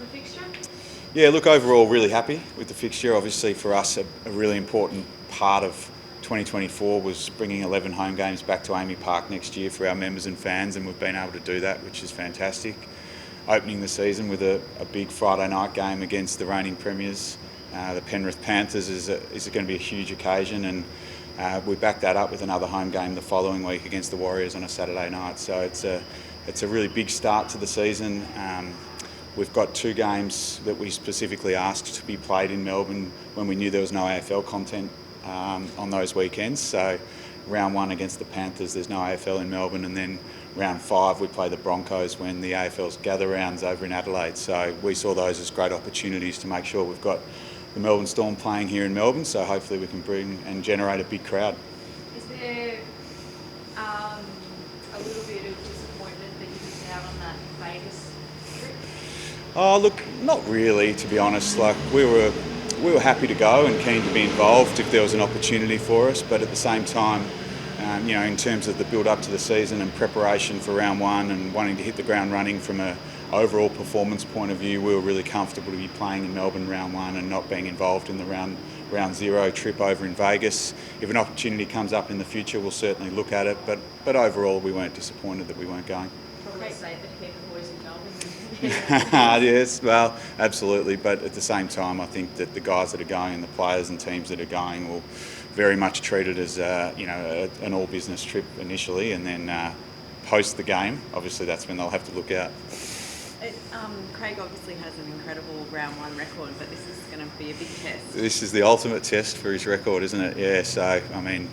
fixture? Yeah, look, overall really happy with the fixture. Obviously for us a really important part of 2024 was bringing 11 home games back to Amy Park next year for our members and fans, and we've been able to do that, which is fantastic. Opening the season with a big Friday night game against the reigning premiers, the Penrith Panthers, is going to be a huge occasion, and we back that up with another home game the following week against the Warriors on a Saturday night. So it's a really big start to the season. We've got 2 games that we specifically asked to be played in Melbourne when we knew there was no AFL content on those weekends. So round 1 against the Panthers, there's no AFL in Melbourne, and then round 5 we play the Broncos when the AFL's gather rounds over in Adelaide. So we saw those as great opportunities to make sure we've got the Melbourne Storm playing here in Melbourne, so hopefully we can bring and generate a big crowd. Is there a little bit of disappointment that you missed out on that Vegas trip? Oh, look, not really, to be honest. Like we were happy to go and keen to be involved if there was an opportunity for us, but at the same time, in terms of the build up to the season and preparation for round 1 and wanting to hit the ground running from an overall performance point of view, we were really comfortable to be playing in Melbourne round 1 and not being involved in the round 0 trip over in Vegas. If an opportunity comes up in the future, we'll certainly look at it, but overall we weren't disappointed that we weren't going. Probably safer to keep the boys in Melbourne. Yes, well, absolutely. But at the same time, I think that the guys that are going and the players and teams that are going will very much treat it as an all-business trip initially, and then post the game, obviously that's when they'll have to look out. Craig obviously has an incredible round 1 record, but this is going to be a big test. This is the ultimate test for his record, isn't it? Yeah. So I mean,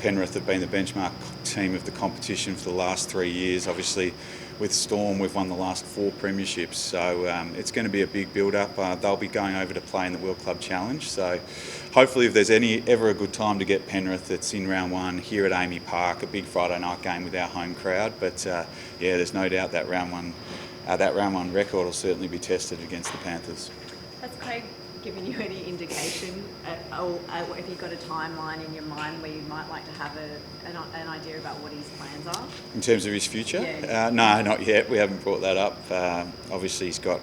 Penrith have been the benchmark team of the competition for the last 3 years. Obviously, with Storm, we've won the last 4 premierships, so it's going to be a big build-up. They'll be going over to play in the World Club Challenge, so hopefully if there's ever a good time to get Penrith, it's in round 1 here at Amy Park, a big Friday night game with our home crowd. But there's no doubt that round 1 record will certainly be tested against the Panthers. Has Craig given you any indication, or have you got a timeline in your mind where you might like to have an idea about what his plans are? In terms of his future? Yeah. No, not yet. We haven't brought that up. Obviously, he's got,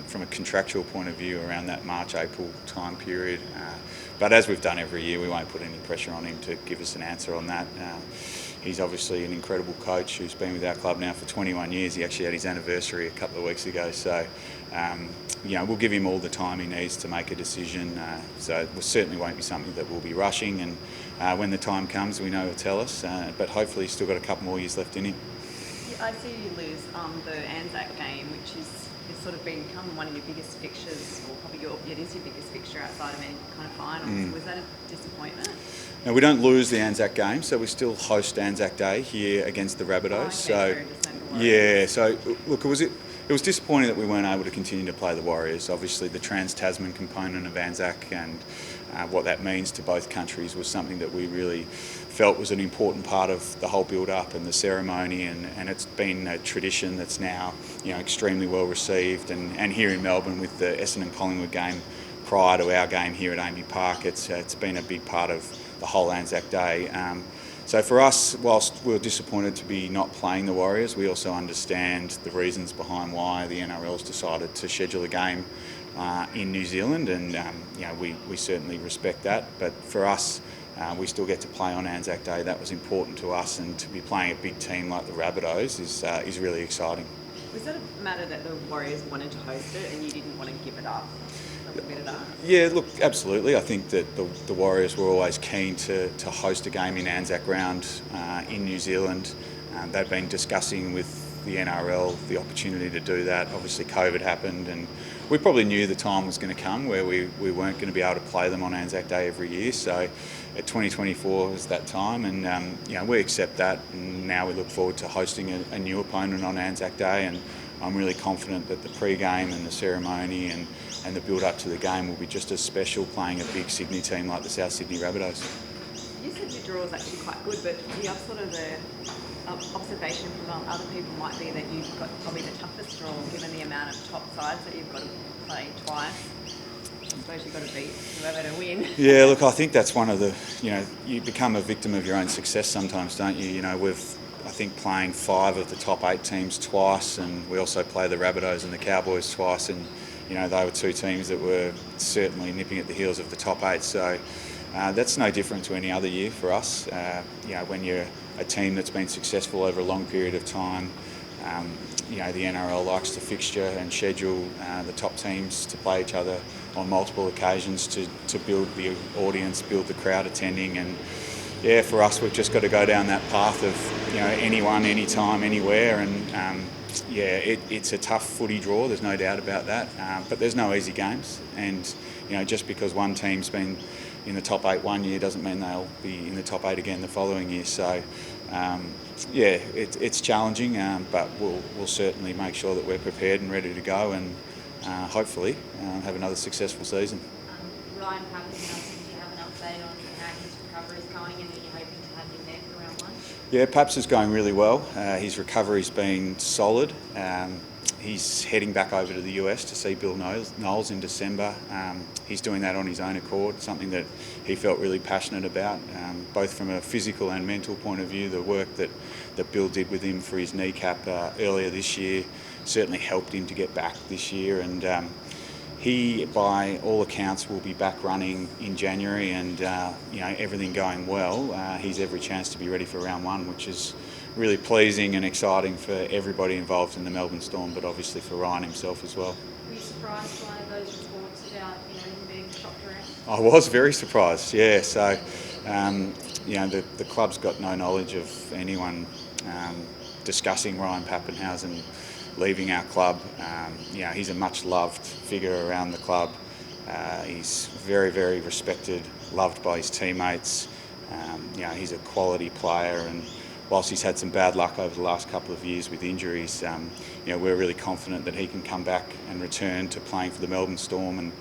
from a contractual point of view, around that March-April time period. But as we've done every year, we won't put any pressure on him to give us an answer on that. He's obviously an incredible coach who's been with our club now for 21 years. He actually had his anniversary a couple of weeks ago. So, we'll give him all the time he needs to make a decision. So it certainly won't be something that we'll be rushing. And when the time comes, we know he'll tell us. But hopefully he's still got a couple more years left in him. I see you lose the Anzac game, which is sort of become one of your biggest fixtures, or probably it is your biggest fixture outside of any kind of finals. Was that a disappointment? Now, we don't lose the Anzac game, so we still host Anzac Day here against the Rabbitohs. So look, it was disappointing that we weren't able to continue to play the Warriors. Obviously, the Trans-Tasman component of Anzac and what that means to both countries was something that we really felt was an important part of the whole build-up and the ceremony, and it's been a tradition that's now extremely well received. And here in Melbourne with the Essendon Collingwood game prior to our game here at Amy Park, it's been a big part of the whole Anzac Day. So for us, whilst we're disappointed to be not playing the Warriors, we also understand the reasons behind why the NRL's decided to schedule a game in New Zealand, and we certainly respect that. But for us, we still get to play on Anzac Day. That was important to us, and to be playing a big team like the Rabbitohs is really exciting. Was that a matter that the Warriors wanted to host it and you didn't want to give it up? Yeah, look, absolutely. I think that the Warriors were always keen to host a game in Anzac Ground in New Zealand. They've been discussing with the NRL the opportunity to do that. Obviously COVID happened, and we probably knew the time was going to come where we weren't going to be able to play them on Anzac Day every year. So at 2024 was that time, and we accept that, and now we look forward to hosting a new opponent on Anzac Day, and I'm really confident that the pre-game and the ceremony and the build-up to the game will be just as special playing a big Sydney team like the South Sydney Rabbitohs. You said your draw is actually quite good, but the observation from other people might be that you've got probably the toughest draw given the amount of top sides that you've got to play twice. I suppose you've got to beat whoever to win. Yeah, look, I think that's one of the, you become a victim of your own success sometimes, don't you? We've, I think, playing 5 of the top 8 teams twice, and we also play the Rabbitohs and the Cowboys twice, and they were two teams that were certainly nipping at the heels of the top 8. So that's no different to any other year for us. When you're a team that's been successful over a long period of time, the NRL likes to fixture and schedule the top teams to play each other on multiple occasions to build the audience, build the crowd attending. And for us, we've just got to go down that path of anyone, anytime, anywhere. And it's a tough footy draw. There's no doubt about that. But there's no easy games. And just because one team's been in the top 8 one year doesn't mean they'll be in the top 8 again the following year. So it's challenging, but we'll certainly make sure that we're prepared and ready to go, and hopefully have another successful season. Ryan Pappenhausen, do you have an update on how his recovery is going, and are you hoping to have him there for round 1? Yeah, Paps is going really well. His recovery's been solid. He's heading back over to the US to see Bill Knowles in December. He's doing that on his own accord, something that he felt really passionate about, both from a physical and mental point of view. The work that Bill did with him for his kneecap earlier this year certainly helped him to get back this year. And he, by all accounts, will be back running in January, and everything going well, he's every chance to be ready for round 1, which is really pleasing and exciting for everybody involved in the Melbourne Storm, but obviously for Ryan himself as well. Were you surprised by those reports about him being shopped around? I was very surprised, yeah. So, the club's got no knowledge of anyone discussing Ryan Pappenhausen leaving our club. He's a much loved figure around the club. He's very, very respected, loved by his teammates. He's a quality player, and whilst he's had some bad luck over the last couple of years with injuries, we're really confident that he can come back and return to playing for the Melbourne Storm and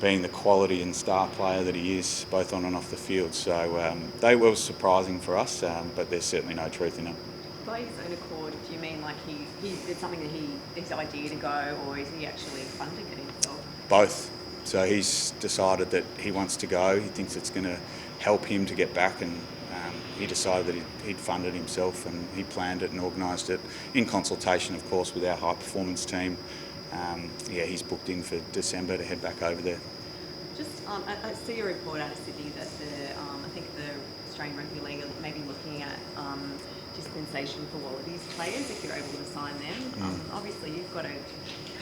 being the quality and star player that he is, both on and off the field. So they were surprising for us, but there's certainly no truth in it. By his own accord, do you mean like he did something that his idea to go, or is he actually funding it himself? Both. So he's decided that he wants to go. He thinks it's going to help him to get back, and he decided that he'd fund it himself, and he planned it and organised it in consultation, of course, with our high performance team. He's booked in for December to head back over there. Just, I see a report out of Sydney that I think the Australian Rugby League are maybe looking at dispensation for Wallabies players if you're able to sign them. Obviously, you've got a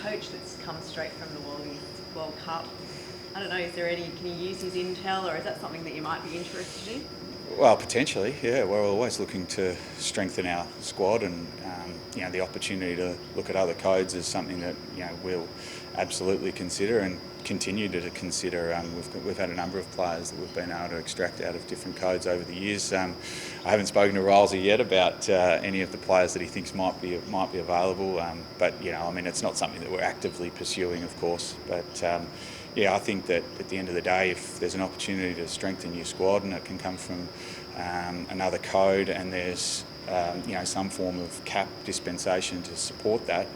coach that's come straight from the Wallabies World Cup. I don't know, can you use his intel, or is that something that you might be interested in? Well, potentially, yeah. We're always looking to strengthen our squad, and the opportunity to look at other codes is something that we'll absolutely consider and continue to consider. We've had a number of players that we've been able to extract out of different codes over the years. I haven't spoken to Rolsey yet about any of the players that he thinks might be available, but it's not something that we're actively pursuing, of course. But I think that at the end of the day, if there's an opportunity to strengthen your squad and it can come from another code, and there's some form of cap dispensation to support that,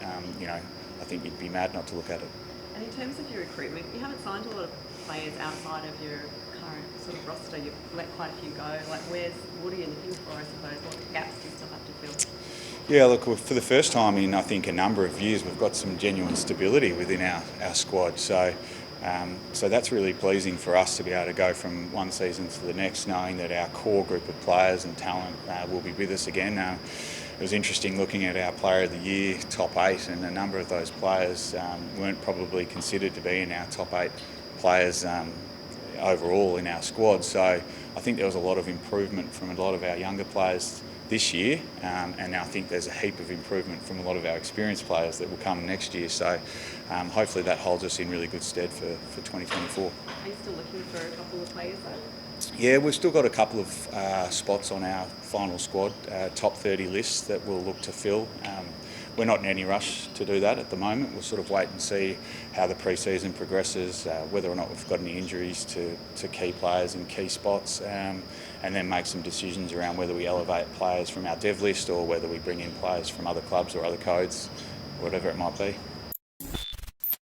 I think you'd be mad not to look at it. And in terms of your recruitment, you haven't signed a lot of players outside of your current sort of roster. You've let quite a few go. Like, what are you looking for, I suppose? What gaps do you still have to fill? Yeah, look, for the first time in, I think, a number of years, we've got some genuine stability within our squad. So that's really pleasing for us to be able to go from one season to the next, knowing that our core group of players and talent will be with us again. It was interesting looking at our Player of the Year top 8, and a number of those players weren't probably considered to be in our top 8 players overall in our squad. So I think there was a lot of improvement from a lot of our younger players this year, and I think there's a heap of improvement from a lot of our experienced players that will come next year. So hopefully that holds us in really good stead for 2024. Are you still looking for a couple of players though? Yeah, we've still got a couple of spots on our final squad, top 30 lists that we'll look to fill. We're not in any rush to do that at the moment. We'll sort of wait and see how the pre-season progresses, whether or not we've got any injuries to key players in key spots, and then make some decisions around whether we elevate players from our dev list or whether we bring in players from other clubs or other codes, whatever it might be.